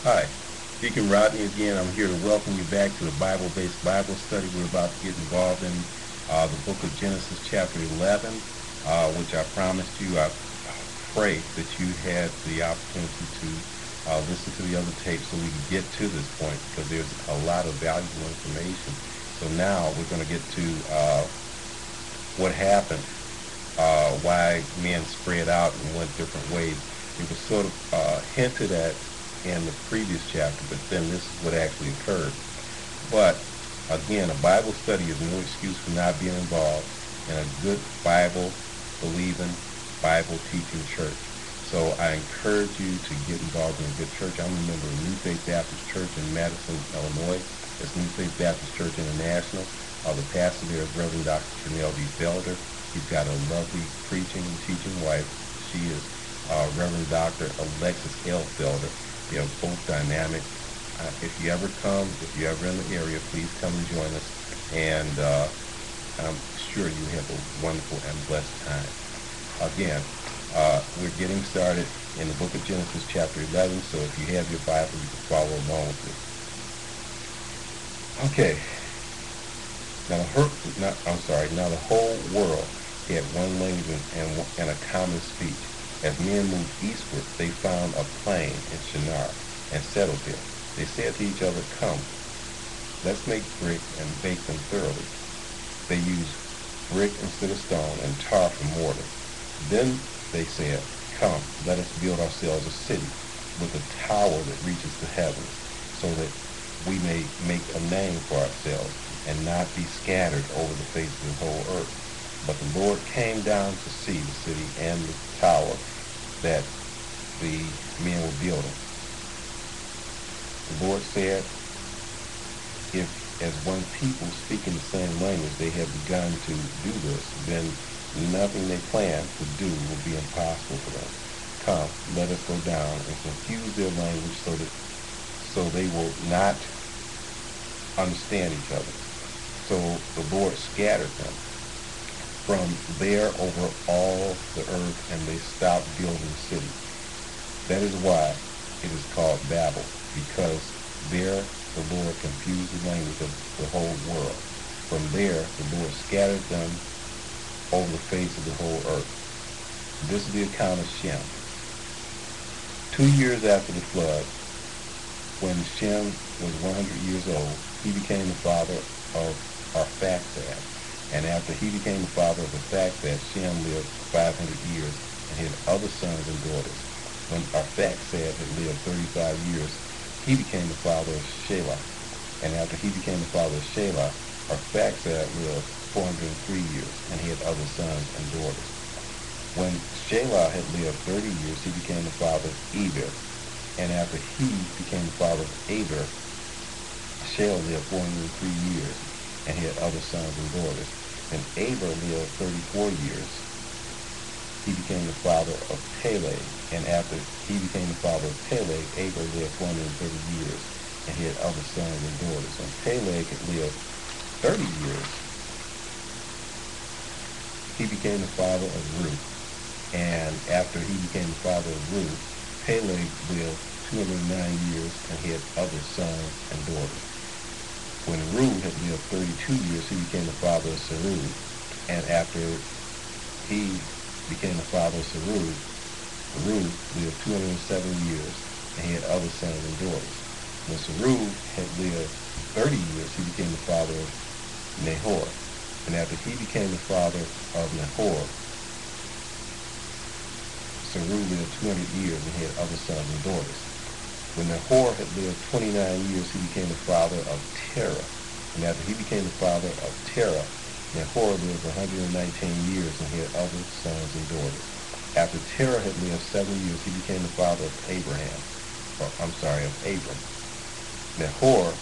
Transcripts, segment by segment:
Hi, Deacon Rodney again. I'm here to welcome you back to the Bible-based Bible study. We're about to get involved in the book of Genesis chapter 11, which I promised you. I pray that you had the opportunity to listen to the other tape so we can get to this point because there's a lot of valuable information. So now we're going to get to what happened, why men spread out and went different ways. It was sort of hinted at in the previous chapter, but then this is what actually occurred. But again, a Bible study is no excuse for not being involved in a good Bible believing, Bible teaching church. So I encourage you to get involved in a good church. I'm a member of New Faith Baptist Church in Madison, Illinois. It's New Faith Baptist Church International. The pastor there is Reverend Dr. Chanel D. Felder. He's got a lovely preaching and teaching wife. She is Reverend Dr. Alexis L. Felder. They are both dynamic. If you ever come, if you're ever in the area, please come and join us. And I'm sure you have a wonderful and blessed time. Again, we're getting started in the book of Genesis chapter 11. So if you have your Bible, you can follow along with it. Okay. Now the whole world had one language and a common speech. As men moved eastward, they found a plain in Shinar and settled there. They said to each other, "Come, let's make brick and bake them thoroughly." They used brick instead of stone and tar for mortar. Then they said, "Come, let us build ourselves a city with a tower that reaches to heaven, so that we may make a name for ourselves and not be scattered over the face of the whole earth." But the Lord came down to see the city and the tower that the men were building. The Lord said, "If as one people speaking the same language they have begun to do this, then nothing they plan to do will be impossible for them. Come, let us go down and confuse their language so they will not understand each other." So the Lord scattered them from there over all the earth, and they stopped building the city. That is why it is called Babel, because there the Lord confused the language of the whole world. From there the Lord scattered them over the face of the whole earth. This is the account of Shem. 2 years after the flood, when Shem was 100 years old, he became the father of Arphaxad. And after he became the father of Arphaxad, Shem lived 500 years and had other sons and daughters. When Arphaxad had lived 35 years, he became the father of Shelah. And after he became the father of Shelah, Arphaxad lived 403 years and he had other sons and daughters. When Shelah had lived 30 years, he became the father of Eber. And after he became the father of Eber, Shelah lived 403 years and he had other sons and daughters. And Eber lived 34 years. He became the father of Peleg. And after he became the father of Peleg, Eber lived 430 years and he had other sons and daughters. And Peleg had lived 30 years. He became the father of Ruth. And after he became the father of Ruth, Peleg lived 209 years and he had other sons and daughters. When Reu had lived 32 years, he became the father of Serug. And after he became the father of Serug, Reu lived 207 years and he had other sons and daughters. When Serug had lived 30 years, he became the father of Nahor. And after he became the father of Nahor, Serug lived 200 years and he had other sons and daughters. When Nahor had lived 29 years, he became the father of Terah. And after he became the father of Terah, Nahor lived 119 years and he had other sons and daughters. After Terah had lived 7 years, he became the father of of Abram, Nahor,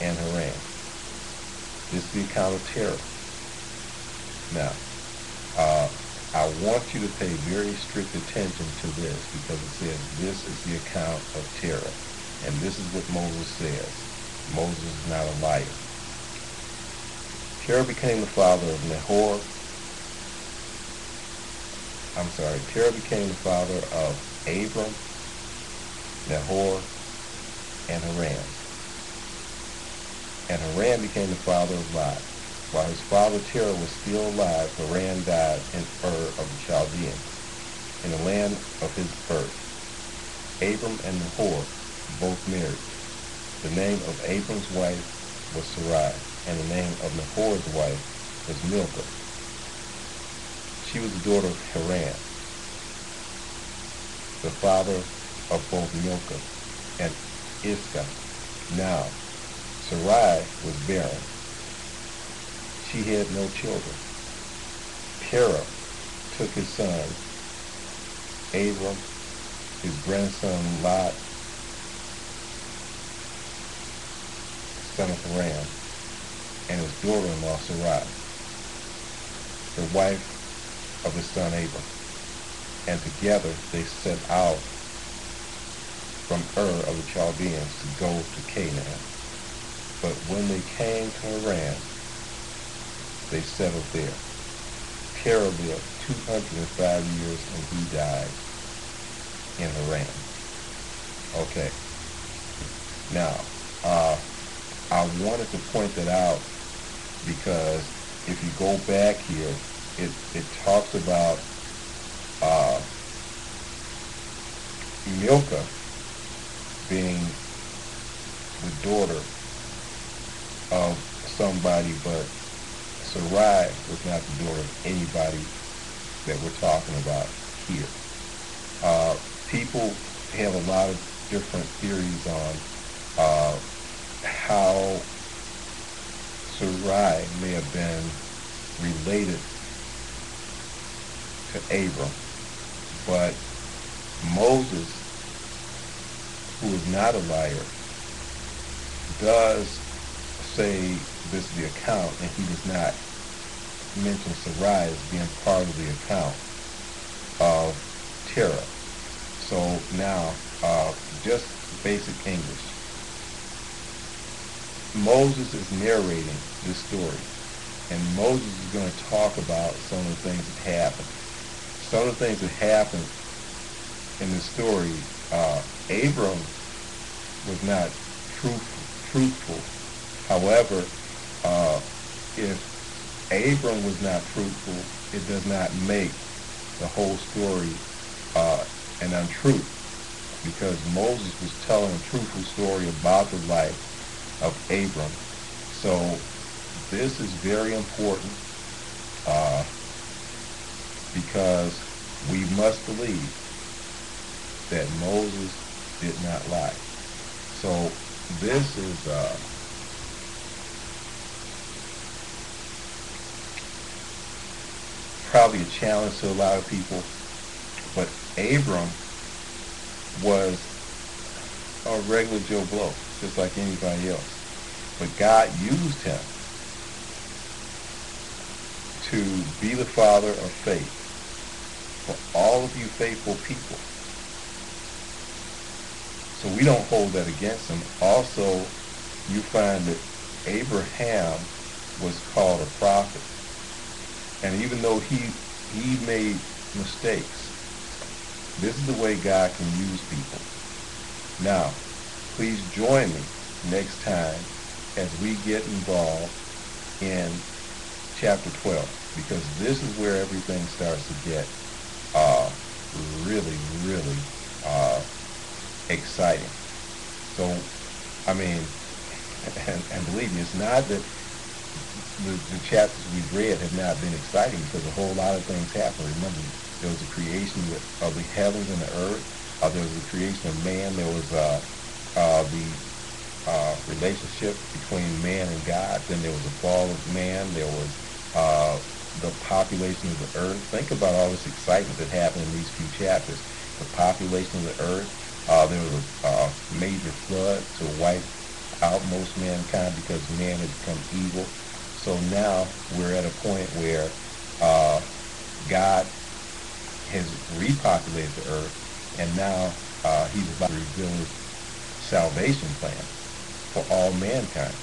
and Haran. This is the account of Terah. Now, I want you to pay very strict attention to this because it says this is the account of Terah. And this is what Moses says. Moses is not a liar. Terah became the father of Nahor. Terah became the father of Abram, Nahor, and Haran. And Haran became the father of Lot. While his father Terah was still alive, Haran died in Ur of the Chaldeans, in the land of his birth. Abram and Nahor both married. The name of Abram's wife was Sarai, and the name of Nahor's wife was Milcah. She was the daughter of Haran, the father of both Milcah and Iscah. Now, Sarai was barren. She had no children. Terah took his son, Abram, his grandson Lot, son of Haran, and his daughter-in-law Sarai, the wife of his son Abram. And together they set out from Ur of the Chaldeans to go to Canaan. But when they came to Haran, they settled there. Terah lived 205 years and he died in Haran. Okay. Now, I wanted to point that out because if you go back here, it talks about Milcah being the daughter of somebody, but Sarai was not the daughter of anybody that we're talking about here. People have a lot of different theories on how Sarai may have been related to Abram, but Moses, who is not a liar, does say this is the account, and he does not mention Sarai as being part of the account of Terah. So now, just basic English. Moses is narrating this story, and Moses is going to talk about some of the things that happened. Some of the things that happened in the story, Abram was not truthful. However, if Abram was not truthful, it does not make the whole story an untruth, because Moses was telling a truthful story about the life of Abram. So this is very important because we must believe that Moses did not lie. So this is probably a challenge to a lot of people, but Abram was a regular Joe Blow, just like anybody else. But God used him to be the father of faith for all of you faithful people. So we don't hold that against him. Also, you find that Abraham was called a prophet. And even though he made mistakes, this is the way God can use people. Now, please join me next time as we get involved in chapter 12, because this is where everything starts to get really, really exciting. So, I mean, and believe me, it's not that the chapters we've read have not been exciting, because a whole lot of things happened. Remember, there was the creation of the heavens and the earth. There was the creation of man. There was the relationship between man and God. Then there was the fall of man. There was the population of the earth. Think about all this excitement that happened in these few chapters. The population of the earth. There was a major flood to wipe out most mankind because man had become evil. So now we're at a point where God has repopulated the earth, and now he's about to reveal his salvation plan for all mankind.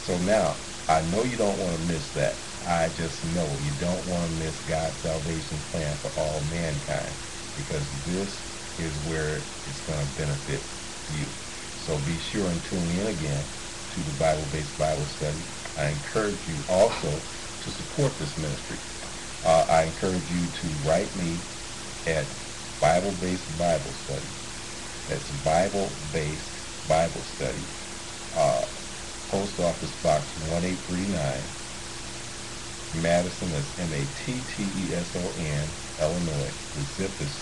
So now, I know you don't want to miss that. I just know you don't want to miss God's salvation plan for all mankind, because this is where it's going to benefit you. So be sure and tune in again to the Bible-based Bible study. I encourage you also to support this ministry. I encourage you to write me at Bible-based Bible study. That's Bible-based Bible study. Post Office Box 1839, Madison, that's Matteson, Illinois. The zip is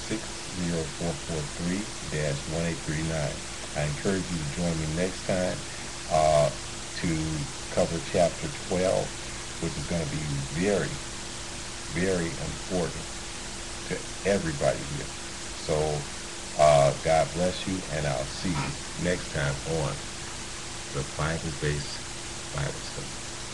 60443-1839. I encourage you to join me next time to cover chapter 12, which is going to be very, very important to everybody here. So God bless you, and I'll see you next time on the Bible-based Bible study.